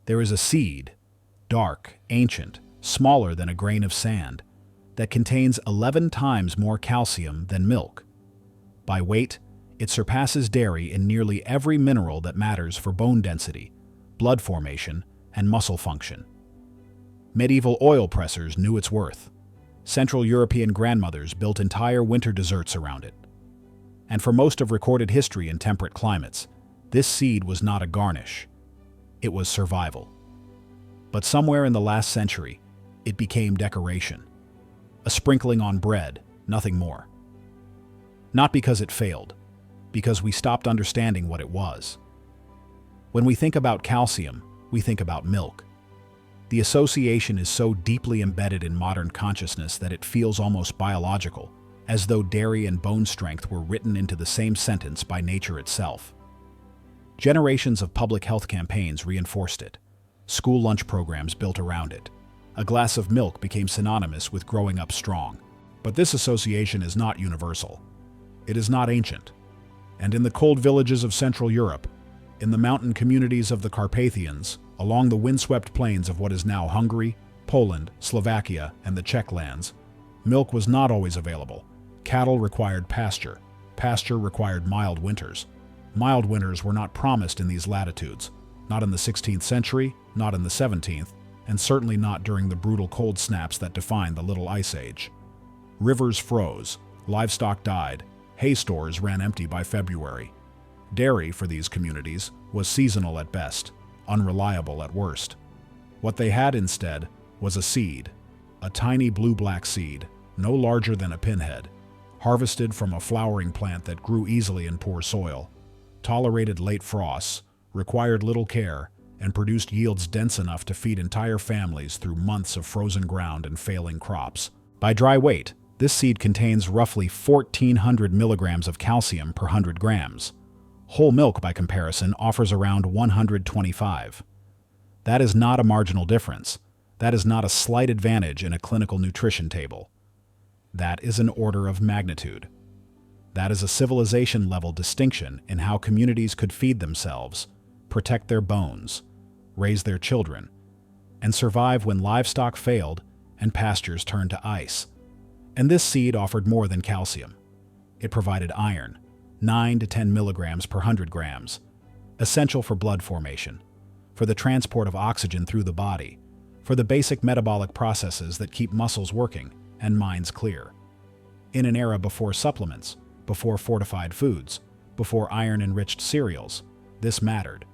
There is a seed, dark, ancient, smaller than a grain of sand, that contains 11 times more calcium than milk. By weight, it surpasses dairy in nearly every mineral that matters for bone density, blood formation, and muscle function. Medieval oil pressers knew its worth. Central European grandmothers built entire winter desserts around it. And for most of recorded history in temperate climates, this seed was not a garnish. It was survival. But somewhere in the last century, it became decoration. A sprinkling on bread, nothing more. Not because it failed, because we stopped understanding what it was. When we think about calcium, we think about milk. The association is so deeply embedded in modern consciousness that it feels almost biological, as though dairy and bone strength were written into the same sentence by nature itself. Generations of public health campaigns reinforced it. School lunch programs built around it. A glass of milk became synonymous with growing up strong. But this association is not universal. It is not ancient. And in the cold villages of Central Europe, in the mountain communities of the Carpathians, along the windswept plains of what is now Hungary, Poland, Slovakia, and the Czech lands, milk was not always available. Cattle required pasture. Pasture required mild winters. Mild winters were not promised in these latitudes, not in the 16th century, not in the 17th, and certainly not during the brutal cold snaps that defined the Little Ice Age. Rivers froze, livestock died, hay stores ran empty by February. Dairy, for these communities, was seasonal at best, unreliable at worst. What they had instead was a seed, a tiny blue-black seed, no larger than a pinhead, harvested from a flowering plant that grew easily in poor soil, tolerated late frosts, required little care, and produced yields dense enough to feed entire families through months of frozen ground and failing crops. By dry weight, this seed contains roughly 1,400 milligrams of calcium per 100 grams. Whole milk, by comparison, offers around 125. That is not a marginal difference. That is not a slight advantage in a clinical nutrition table. That is an order of magnitude. That is a civilization-level distinction in how communities could feed themselves, protect their bones, raise their children, and survive when livestock failed and pastures turned to ice. And this seed offered more than calcium. It provided iron, 9 to 10 milligrams per 100 grams, essential for blood formation, for the transport of oxygen through the body, for the basic metabolic processes that keep muscles working and minds clear. In an era before supplements, before fortified foods, before iron-enriched cereals, this mattered.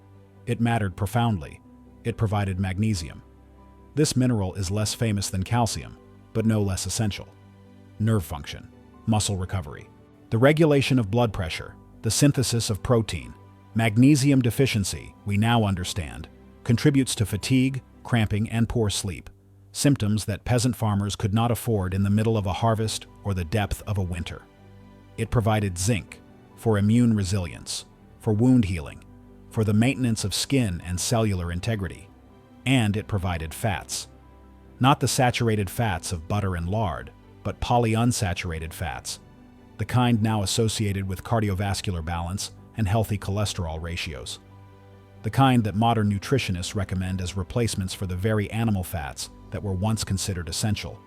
It mattered profoundly. It provided magnesium. This mineral is less famous than calcium, but no less essential. Nerve function, muscle recovery, the regulation of blood pressure, the synthesis of protein. Magnesium deficiency, we now understand, contributes to fatigue, cramping, and poor sleep, symptoms that peasant farmers could not afford in the middle of a harvest or the depth of a winter. It provided zinc for immune resilience, for wound healing, for the maintenance of skin and cellular integrity. And it provided fats. Not the saturated fats of butter and lard, but polyunsaturated fats, the kind now associated with cardiovascular balance and healthy cholesterol ratios. The kind that modern nutritionists recommend as replacements for the very animal fats that were once considered essential.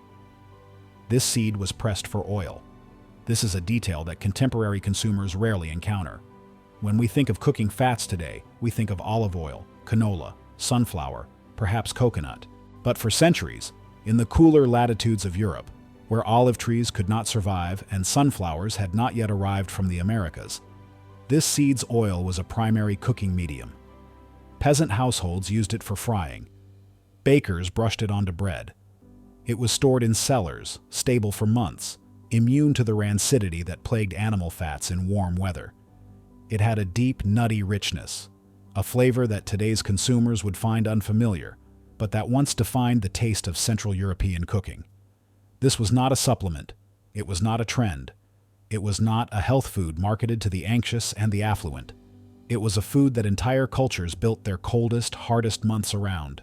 This seed was pressed for oil. This is a detail that contemporary consumers rarely encounter. When we think of cooking fats today, we think of olive oil, canola, sunflower, perhaps coconut. But for centuries, in the cooler latitudes of Europe, where olive trees could not survive and sunflowers had not yet arrived from the Americas, this seed's oil was a primary cooking medium. Peasant households used it for frying. Bakers brushed it onto bread. It was stored in cellars, stable for months, immune to the rancidity that plagued animal fats in warm weather. It had a deep, nutty richness, a flavor that today's consumers would find unfamiliar, but that once defined the taste of Central European cooking. This was not a supplement. It was not a trend. It was not a health food marketed to the anxious and the affluent. It was a food that entire cultures built their coldest, hardest months around.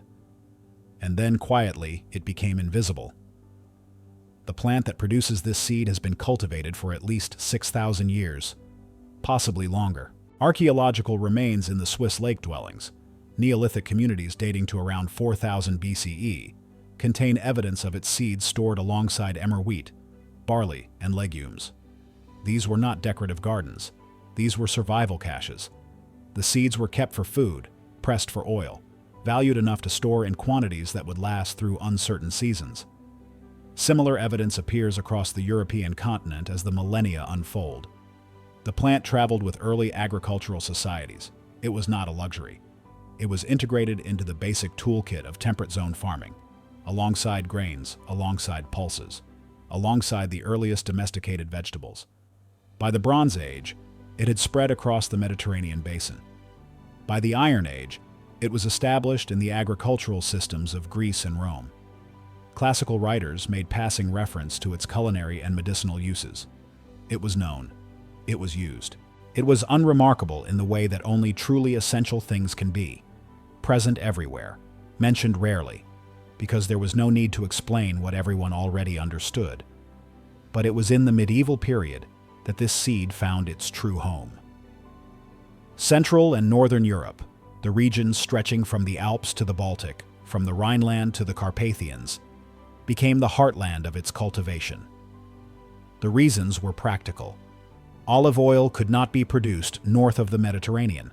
And then, quietly, it became invisible. The plant that produces this seed has been cultivated for at least 6,000 years, possibly longer. Archaeological remains in the Swiss lake dwellings, Neolithic communities dating to around 4000 BCE, contain evidence of its seeds stored alongside emmer wheat, barley, and legumes. These were not decorative gardens. These were survival caches. The seeds were kept for food, pressed for oil, valued enough to store in quantities that would last through uncertain seasons. Similar evidence appears across the European continent as the millennia unfold. The plant traveled with early agricultural societies. It was not a luxury. It was integrated into the basic toolkit of temperate zone farming, alongside grains, alongside pulses, alongside the earliest domesticated vegetables. By the Bronze Age, it had spread across the Mediterranean basin. By the Iron Age, it was established in the agricultural systems of Greece and Rome. Classical writers made passing reference to its culinary and medicinal uses. It was known. It was used. It was unremarkable in the way that only truly essential things can be, present everywhere, mentioned rarely, because there was no need to explain what everyone already understood. But it was in the medieval period that this seed found its true home. Central and Northern Europe, the regions stretching from the Alps to the Baltic, from the Rhineland to the Carpathians, became the heartland of its cultivation. The reasons were practical. Olive oil could not be produced north of the Mediterranean.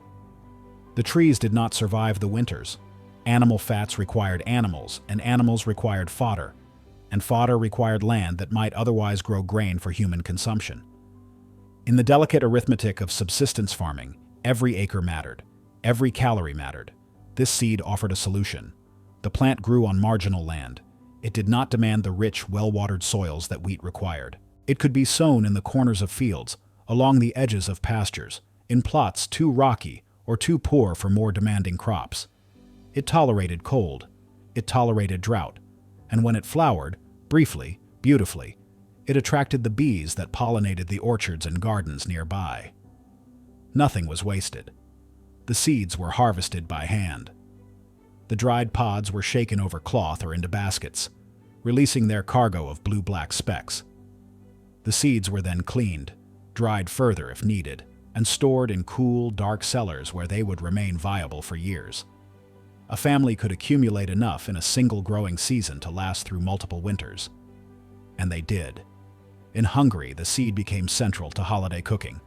The trees did not survive the winters. Animal fats required animals, and animals required fodder, and fodder required land that might otherwise grow grain for human consumption. In the delicate arithmetic of subsistence farming, every acre mattered. Every calorie mattered. This seed offered a solution. The plant grew on marginal land. It did not demand the rich, well-watered soils that wheat required. It could be sown in the corners of fields, along the edges of pastures, in plots too rocky or too poor for more demanding crops. It tolerated cold. It tolerated drought. And when it flowered, briefly, beautifully, it attracted the bees that pollinated the orchards and gardens nearby. Nothing was wasted. The seeds were harvested by hand. The dried pods were shaken over cloth or into baskets, releasing their cargo of blue-black specks. The seeds were then cleaned, dried further if needed, and stored in cool, dark cellars where they would remain viable for years. A family could accumulate enough in a single growing season to last through multiple winters. And they did. In Hungary, the seed became central to holiday cooking.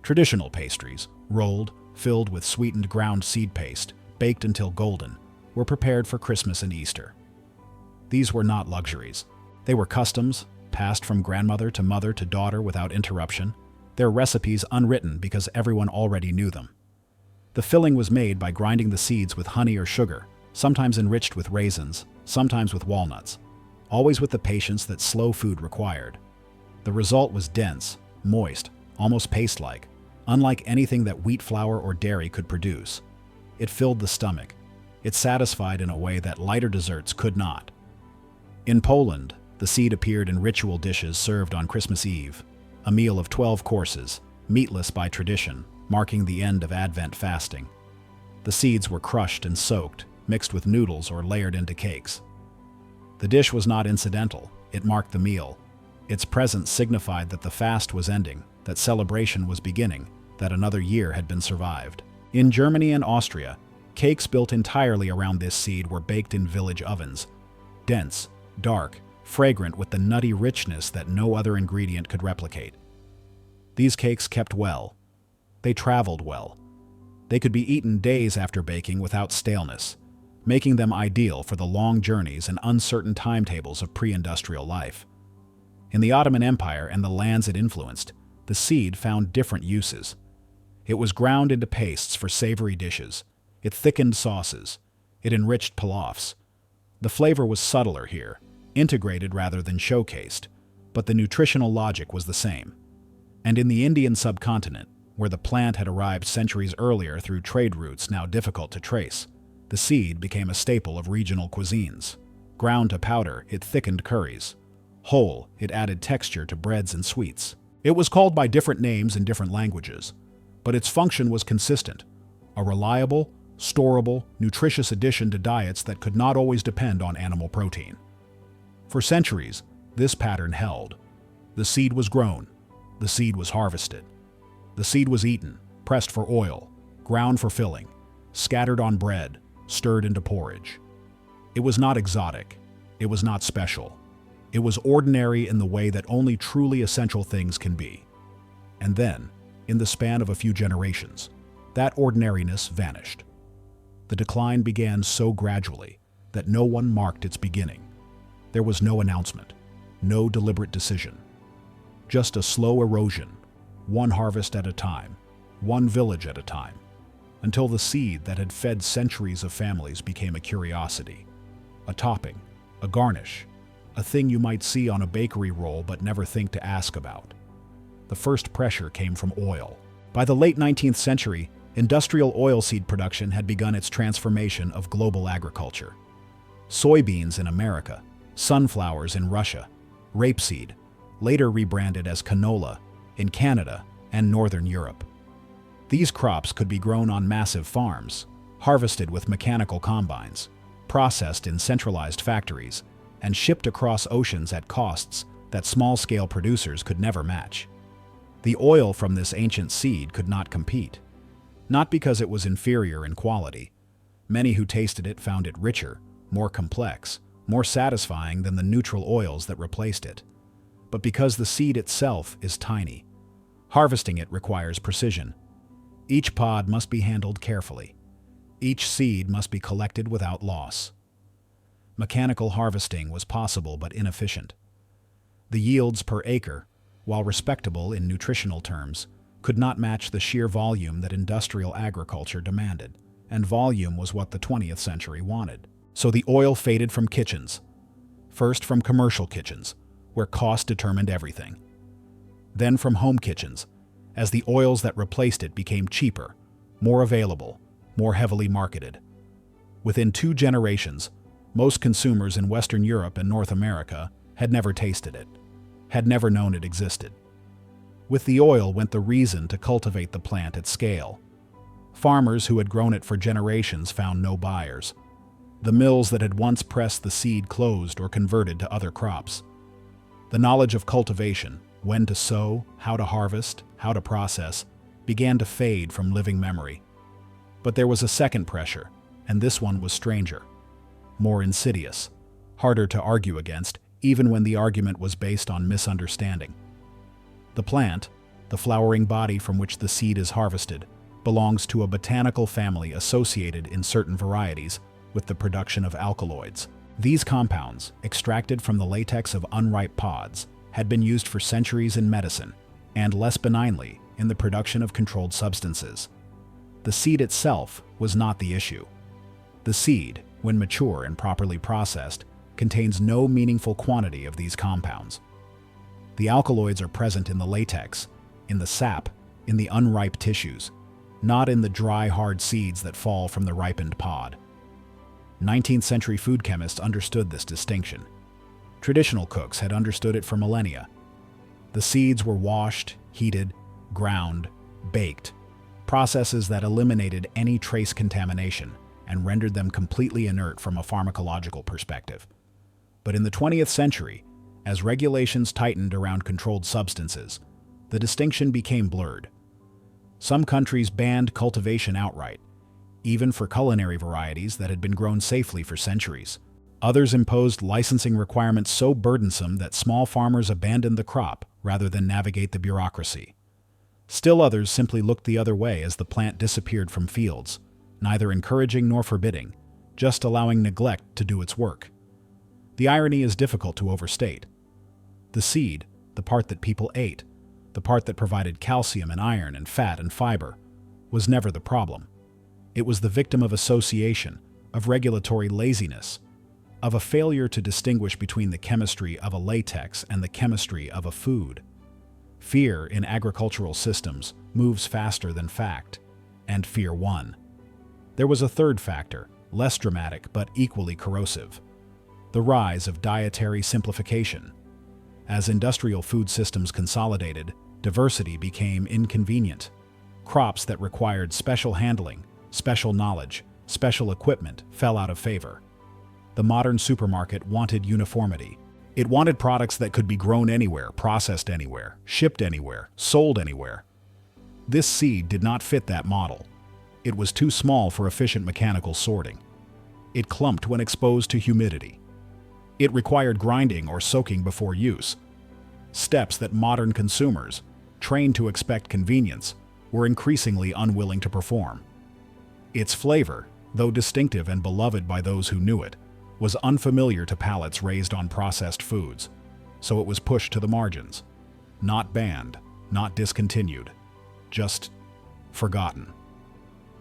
Traditional pastries, rolled, filled with sweetened ground seed paste, baked until golden, were prepared for Christmas and Easter. These were not luxuries. They were customs, passed from grandmother to mother to daughter without interruption, their recipes unwritten because everyone already knew them. The filling was made by grinding the seeds with honey or sugar, sometimes enriched with raisins, sometimes with walnuts, always with the patience that slow food required. The result was dense, moist, almost paste-like, unlike anything that wheat flour or dairy could produce. It filled the stomach. It satisfied in a way that lighter desserts could not. In Poland, the seed appeared in ritual dishes served on Christmas Eve, a meal of 12 courses, meatless by tradition, marking the end of Advent fasting. The seeds were crushed and soaked, mixed with noodles or layered into cakes. The dish was not incidental. It marked the meal. Its presence signified that the fast was ending, that celebration was beginning, that another year had been survived. In Germany and Austria, cakes built entirely around this seed were baked in village ovens, dense, dark, fragrant with the nutty richness that no other ingredient could replicate. These cakes kept well. They traveled well. They could be eaten days after baking without staleness, making them ideal for the long journeys and uncertain timetables of pre-industrial life. In the Ottoman Empire and the lands it influenced, the seed found different uses. It was ground into pastes for savory dishes. It thickened sauces. It enriched pilafs. The flavor was subtler here, integrated rather than showcased, but the nutritional logic was the same. And in the Indian subcontinent, where the plant had arrived centuries earlier through trade routes now difficult to trace, the seed became a staple of regional cuisines. Ground to powder, it thickened curries. Whole, it added texture to breads and sweets. It was called by different names in different languages, but its function was consistent: a reliable, storable, nutritious addition to diets that could not always depend on animal protein. For centuries, this pattern held. The seed was grown. The seed was harvested. The seed was eaten, pressed for oil, ground for filling, scattered on bread, stirred into porridge. It was not exotic. It was not special. It was ordinary in the way that only truly essential things can be. And then, in the span of a few generations, that ordinariness vanished. The decline began so gradually that no one marked its beginning. There was no announcement, no deliberate decision. Just a slow erosion, one harvest at a time, one village at a time, until the seed that had fed centuries of families became a curiosity, a topping, a garnish, a thing you might see on a bakery roll but never think to ask about. The first pressure came from oil. By the late 19th century, industrial oilseed production had begun its transformation of global agriculture. Soybeans in America, sunflowers in Russia, rapeseed, later rebranded as canola, in Canada and Northern Europe. These crops could be grown on massive farms, harvested with mechanical combines, processed in centralized factories, and shipped across oceans at costs that small-scale producers could never match. The oil from this ancient seed could not compete. Not because it was inferior in quality. Many who tasted it found it richer, more complex, more satisfying than the neutral oils that replaced it. But because the seed itself is tiny. Harvesting it requires precision. Each pod must be handled carefully. Each seed must be collected without loss. Mechanical harvesting was possible but inefficient. The yields per acre, while respectable in nutritional terms, could not match the sheer volume that industrial agriculture demanded, and volume was what the 20th century wanted. So the oil faded from kitchens. First from commercial kitchens, where cost determined everything. Then from home kitchens, as the oils that replaced it became cheaper, more available, more heavily marketed. Within 2 generations, most consumers in Western Europe and North America had never tasted it, had never known it existed. With the oil went the reason to cultivate the plant at scale. Farmers who had grown it for generations found no buyers. The mills that had once pressed the seed closed or converted to other crops. The knowledge of cultivation, when to sow, how to harvest, how to process, began to fade from living memory. But there was a second pressure, and this one was stranger, more insidious, harder to argue against, even when the argument was based on misunderstanding. The plant, the flowering body from which the seed is harvested, belongs to a botanical family associated in certain varieties with the production of alkaloids. These compounds, extracted from the latex of unripe pods, had been used for centuries in medicine, and less benignly, in the production of controlled substances. The seed itself was not the issue. The seed, when mature and properly processed, contains no meaningful quantity of these compounds. The alkaloids are present in the latex, in the sap, in the unripe tissues, not in the dry, hard seeds that fall from the ripened pod. 19th century food chemists understood this distinction. Traditional cooks had understood it for millennia. The seeds were washed, heated, ground, baked, processes that eliminated any trace contamination and rendered them completely inert from a pharmacological perspective. But in the 20th century, as regulations tightened around controlled substances, the distinction became blurred. Some countries banned cultivation outright, even for culinary varieties that had been grown safely for centuries. Others imposed licensing requirements so burdensome that small farmers abandoned the crop rather than navigate the bureaucracy. Still others simply looked the other way as the plant disappeared from fields, neither encouraging nor forbidding, just allowing neglect to do its work. The irony is difficult to overstate. The seed, the part that people ate, the part that provided calcium and iron and fat and fiber, was never the problem. It was the victim of association, of regulatory laziness, of a failure to distinguish between the chemistry of a latex and the chemistry of a food. Fear in agricultural systems moves faster than fact, and fear won. There was a third factor, less dramatic but equally corrosive: the rise of dietary simplification. As industrial food systems consolidated, diversity became inconvenient. Crops that required special handling, special knowledge, special equipment fell out of favor. The modern supermarket wanted uniformity. It wanted products that could be grown anywhere, processed anywhere, shipped anywhere, sold anywhere. This seed did not fit that model. It was too small for efficient mechanical sorting. It clumped when exposed to humidity. It required grinding or soaking before use, steps that modern consumers, trained to expect convenience, were increasingly unwilling to perform. Its flavor, though distinctive and beloved by those who knew it, was unfamiliar to palates raised on processed foods, so it was pushed to the margins. Not banned, not discontinued, just forgotten.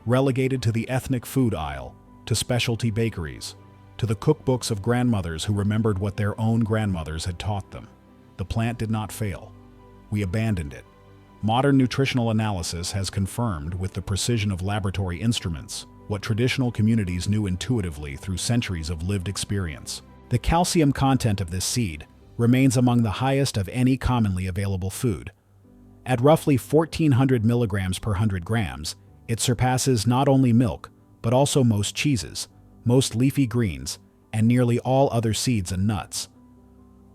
Relegated to the ethnic food aisle, to specialty bakeries, to the cookbooks of grandmothers who remembered what their own grandmothers had taught them. The plant did not fail. We abandoned it. Modern nutritional analysis has confirmed with the precision of laboratory instruments what traditional communities knew intuitively through centuries of lived experience. The calcium content of this seed remains among the highest of any commonly available food. At roughly 1,400 milligrams per 100 grams, it surpasses not only milk, but also most cheeses, most leafy greens, and nearly all other seeds and nuts.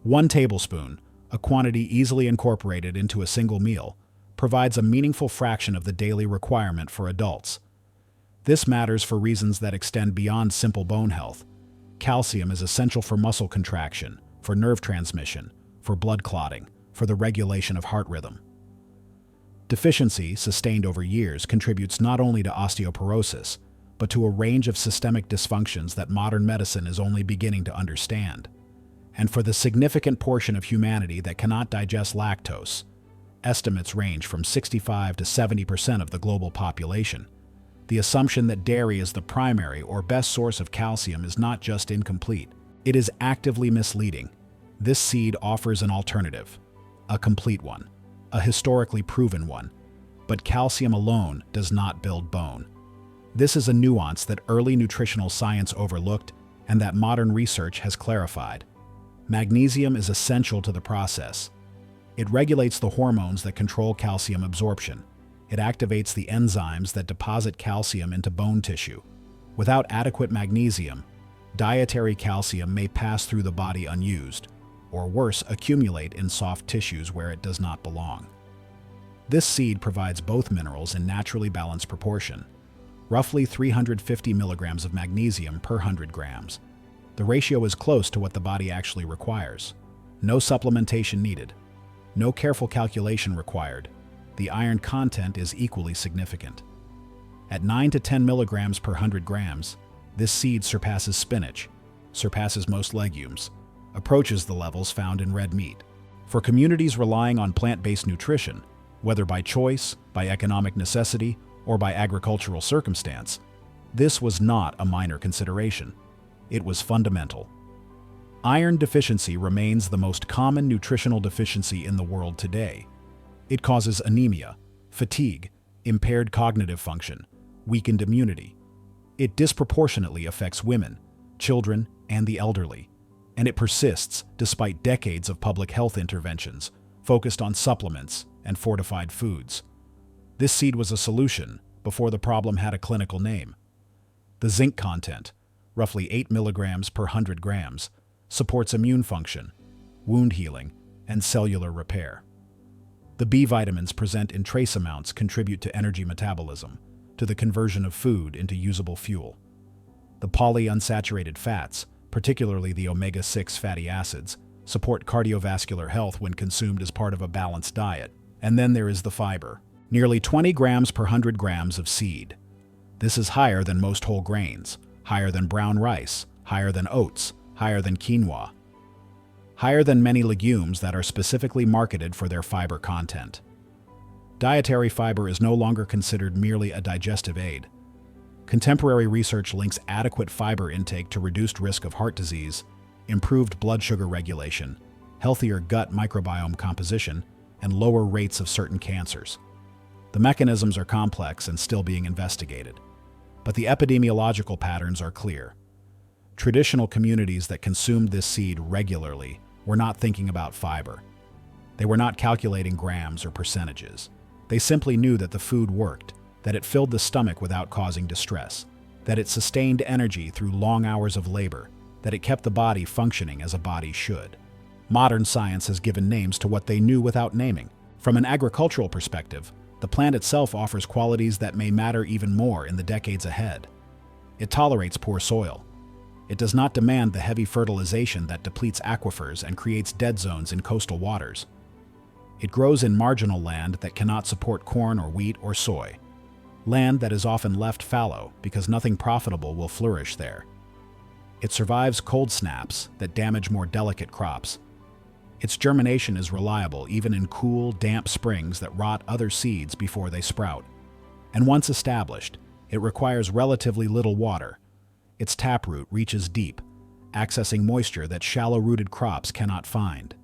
1 tablespoon, a quantity easily incorporated into a single meal, provides a meaningful fraction of the daily requirement for adults. This matters for reasons that extend beyond simple bone health. Calcium is essential for muscle contraction, for nerve transmission, for blood clotting, for the regulation of heart rhythm. Deficiency, sustained over years, contributes not only to osteoporosis, but to a range of systemic dysfunctions that modern medicine is only beginning to understand. And for the significant portion of humanity that cannot digest lactose, estimates range from 65 to 70% of the global population, the assumption that dairy is the primary or best source of calcium is not just incomplete, it is actively misleading. This seed offers an alternative, a complete one, a historically proven one, but calcium alone does not build bone. This is a nuance that early nutritional science overlooked and that modern research has clarified. Magnesium is essential to the process. It regulates the hormones that control calcium absorption. It activates the enzymes that deposit calcium into bone tissue. Without adequate magnesium, dietary calcium may pass through the body unused, or worse, accumulate in soft tissues where it does not belong. This seed provides both minerals in naturally balanced proportion, roughly 350 milligrams of magnesium per 100 grams. The ratio is close to what the body actually requires. No supplementation needed. No careful calculation required. The iron content is equally significant. At 9 to 10 milligrams per 100 grams, this seed surpasses spinach, surpasses most legumes, approaches the levels found in red meat. For communities relying on plant-based nutrition, whether by choice, by economic necessity, or by agricultural circumstance, this was not a minor consideration. It was fundamental. Iron deficiency remains the most common nutritional deficiency in the world today. It causes anemia, fatigue, impaired cognitive function, weakened immunity. It disproportionately affects women, children, and the elderly, and it persists despite decades of public health interventions focused on supplements and fortified foods. This seed was a solution before the problem had a clinical name. The zinc content, roughly 8 milligrams per 100 grams, supports immune function, wound healing, and cellular repair. The B vitamins present in trace amounts contribute to energy metabolism, to the conversion of food into usable fuel. The polyunsaturated fats, particularly the omega-6 fatty acids, support cardiovascular health when consumed as part of a balanced diet. And then there is the fiber, nearly 20 grams per 100 grams of seed. This is higher than most whole grains, higher than brown rice, higher than oats, higher than quinoa, higher than many legumes that are specifically marketed for their fiber content. Dietary fiber is no longer considered merely a digestive aid. Contemporary research links adequate fiber intake to reduced risk of heart disease, improved blood sugar regulation, healthier gut microbiome composition, and lower rates of certain cancers. The mechanisms are complex and still being investigated, but the epidemiological patterns are clear. Traditional communities that consumed this seed regularly were not thinking about fiber. They were not calculating grams or percentages. They simply knew that the food worked, that it filled the stomach without causing distress, that it sustained energy through long hours of labor, that it kept the body functioning as a body should. Modern science has given names to what they knew without naming. From an agricultural perspective, the plant itself offers qualities that may matter even more in the decades ahead. It tolerates poor soil. It does not demand the heavy fertilization that depletes aquifers and creates dead zones in coastal waters. It grows in marginal land that cannot support corn or wheat or soy, land that is often left fallow because nothing profitable will flourish there. It survives cold snaps that damage more delicate crops. Its germination is reliable even in cool, damp springs that rot other seeds before they sprout. And once established, it requires relatively little water. Its taproot reaches deep, accessing moisture that shallow-rooted crops cannot find.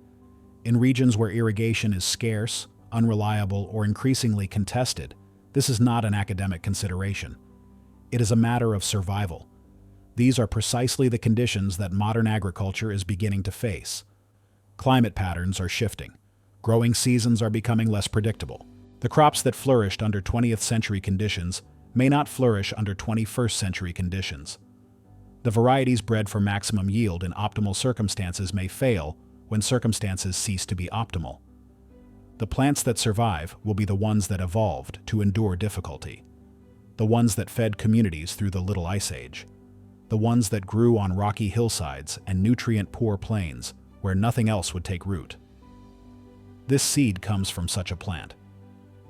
In regions where irrigation is scarce, unreliable, or increasingly contested, this is not an academic consideration. It is a matter of survival. These are precisely the conditions that modern agriculture is beginning to face. Climate patterns are shifting. Growing seasons are becoming less predictable. The crops that flourished under 20th century conditions may not flourish under 21st century conditions. The varieties bred for maximum yield in optimal circumstances may fail when circumstances cease to be optimal. The plants that survive will be the ones that evolved to endure difficulty, the ones that fed communities through the Little Ice Age, the ones that grew on rocky hillsides and nutrient-poor plains where nothing else would take root. This seed comes from such a plant.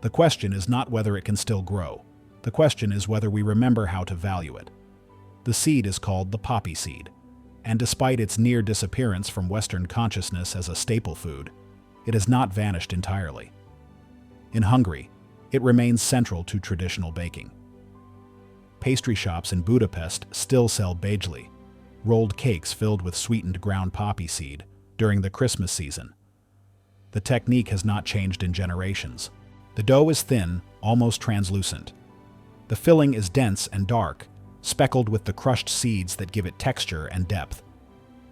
The question is not whether it can still grow. The question is whether we remember how to value it. The seed is called the poppy seed, and despite its near disappearance from Western consciousness as a staple food, it has not vanished entirely. In Hungary, it remains central to traditional baking. Pastry shops in Budapest still sell bajli, rolled cakes filled with sweetened ground poppy seed, during the Christmas season. The technique has not changed in generations. The dough is thin, almost translucent. The filling is dense and dark, speckled with the crushed seeds that give it texture and depth.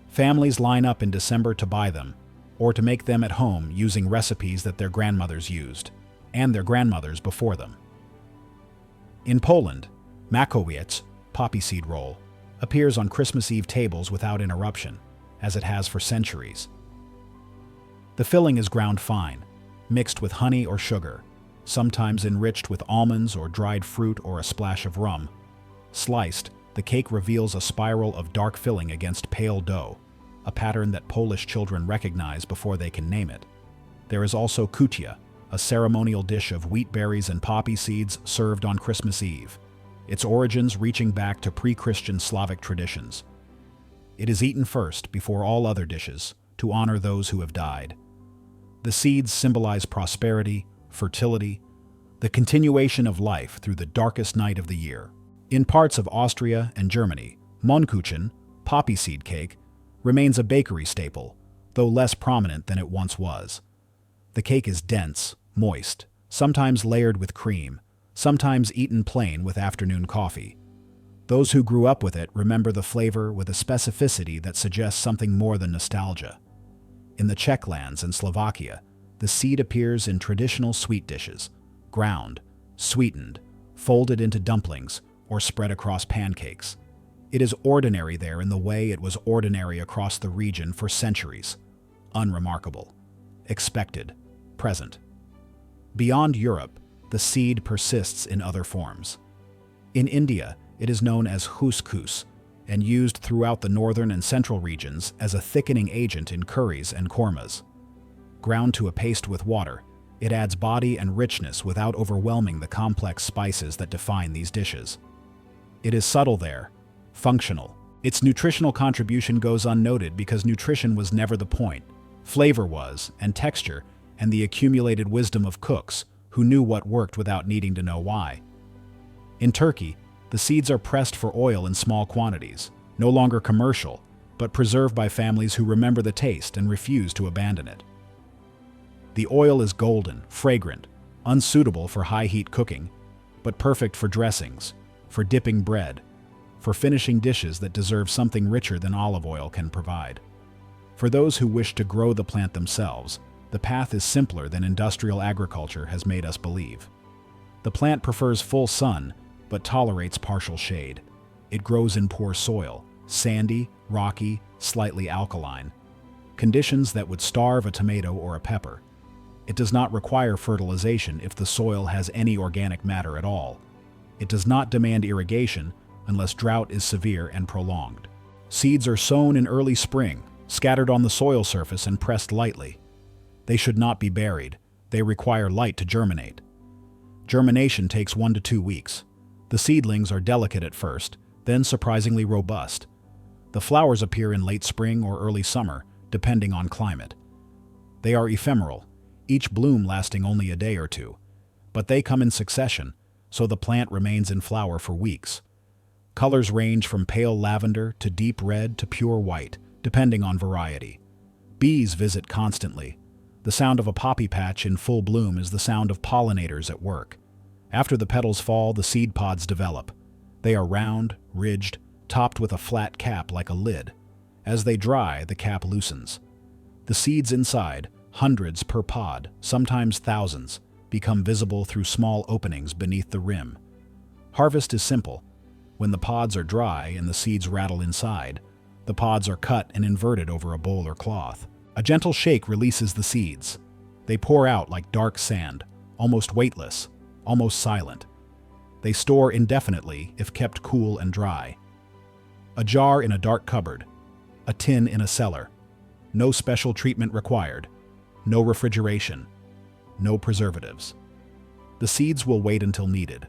Families line up in December to buy them, or to make them at home using recipes that their grandmothers used, and their grandmothers before them. In Poland, makowiec, poppy seed roll, appears on Christmas Eve tables without interruption, as it has for centuries. The filling is ground fine, mixed with honey or sugar, sometimes enriched with almonds or dried fruit or a splash of rum. Sliced, the cake reveals a spiral of dark filling against pale dough, a pattern that Polish children recognize before they can name it. There is also kutia, a ceremonial dish of wheat berries and poppy seeds served on Christmas Eve, its origins reaching back to pre-Christian Slavic traditions. It is eaten first, before all other dishes, to honor those who have died. The seeds symbolize prosperity, fertility, the continuation of life through the darkest night of the year. In parts of Austria and Germany, Mohnkuchen, poppy seed cake, remains a bakery staple, though less prominent than it once was. The cake is dense, moist, sometimes layered with cream, sometimes eaten plain with afternoon coffee. Those who grew up with it remember the flavor with a specificity that suggests something more than nostalgia. In the Czech lands and Slovakia, the seed appears in traditional sweet dishes, ground, sweetened, folded into dumplings, or spread across pancakes. It is ordinary there in the way it was ordinary across the region for centuries. Unremarkable. Expected. Present. Beyond Europe, the seed persists in other forms. In India, it is known as couscous and used throughout the northern and central regions as a thickening agent in curries and kormas. Ground to a paste with water, it adds body and richness without overwhelming the complex spices that define these dishes. It is subtle there, functional. Its nutritional contribution goes unnoted because nutrition was never the point. Flavor was, and texture, and the accumulated wisdom of cooks who knew what worked without needing to know why. In Turkey, the seeds are pressed for oil in small quantities, no longer commercial, but preserved by families who remember the taste and refuse to abandon it. The oil is golden, fragrant, unsuitable for high-heat cooking, but perfect for dressings, for dipping bread, for finishing dishes that deserve something richer than olive oil can provide. For those who wish to grow the plant themselves, the path is simpler than industrial agriculture has made us believe. The plant prefers full sun, but tolerates partial shade. It grows in poor soil, sandy, rocky, slightly alkaline, conditions that would starve a tomato or a pepper. It does not require fertilization if the soil has any organic matter at all. It does not demand irrigation unless drought is severe and prolonged. Seeds are sown in early spring, scattered on the soil surface and pressed lightly. They should not be buried. They require light to germinate. Germination takes 1 to 2 weeks. The seedlings are delicate at first, then surprisingly robust. The flowers appear in late spring or early summer, depending on climate. They are ephemeral, each bloom lasting only a day or two, but they come in succession, so the plant remains in flower for weeks. Colors range from pale lavender to deep red to pure white, depending on variety. Bees visit constantly. The sound of a poppy patch in full bloom is the sound of pollinators at work. After the petals fall, the seed pods develop. They are round, ridged, topped with a flat cap like a lid. As they dry, the cap loosens. The seeds inside, hundreds per pod, sometimes thousands, become visible through small openings beneath the rim. Harvest is simple. When the pods are dry and the seeds rattle inside, the pods are cut and inverted over a bowl or cloth. A gentle shake releases the seeds. They pour out like dark sand, almost weightless, almost silent. They store indefinitely if kept cool and dry. A jar in a dark cupboard, a tin in a cellar. No special treatment required. No refrigeration. No preservatives. The seeds will wait until needed.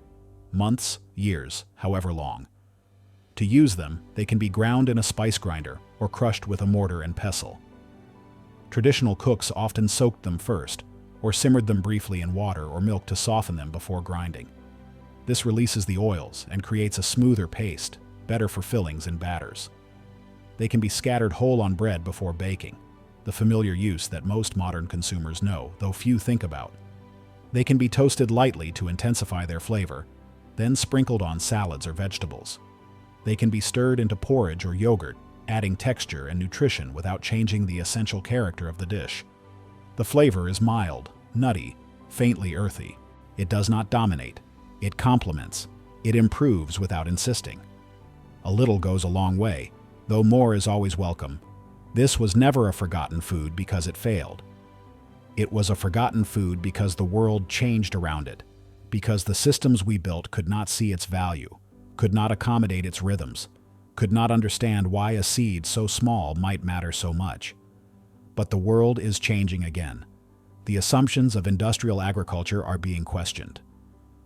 Months, years, however long. To use them, they can be ground in a spice grinder or crushed with a mortar and pestle. Traditional cooks often soaked them first, or simmered them briefly in water or milk to soften them before grinding. This releases the oils and creates a smoother paste, better for fillings and batters. They can be scattered whole on bread before baking, the familiar use that most modern consumers know, though few think about. They can be toasted lightly to intensify their flavor, then sprinkled on salads or vegetables. They can be stirred into porridge or yogurt, adding texture and nutrition without changing the essential character of the dish. The flavor is mild, nutty, faintly earthy. It does not dominate. It complements. It improves without insisting. A little goes a long way, though more is always welcome. This was never a forgotten food because it failed. It was a forgotten food because the world changed around it, because the systems we built could not see its value, could not accommodate its rhythms, could not understand why a seed so small might matter so much. But the world is changing again. The assumptions of industrial agriculture are being questioned.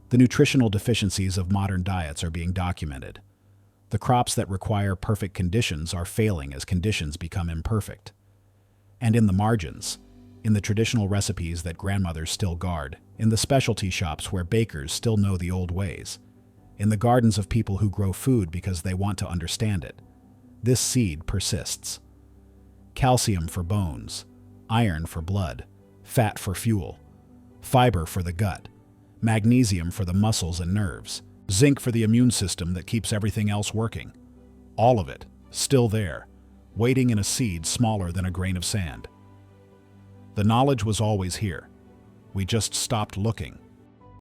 The nutritional deficiencies of modern diets are being documented. The crops that require perfect conditions are failing as conditions become imperfect. And in the margins, in the traditional recipes that grandmothers still guard, in the specialty shops where bakers still know the old ways, in the gardens of people who grow food because they want to understand it, this seed persists. Calcium for bones, iron for blood, fat for fuel, fiber for the gut, magnesium for the muscles and nerves, zinc for the immune system that keeps everything else working. All of it, still there, waiting in a seed smaller than a grain of sand. The knowledge was always here. We just stopped looking.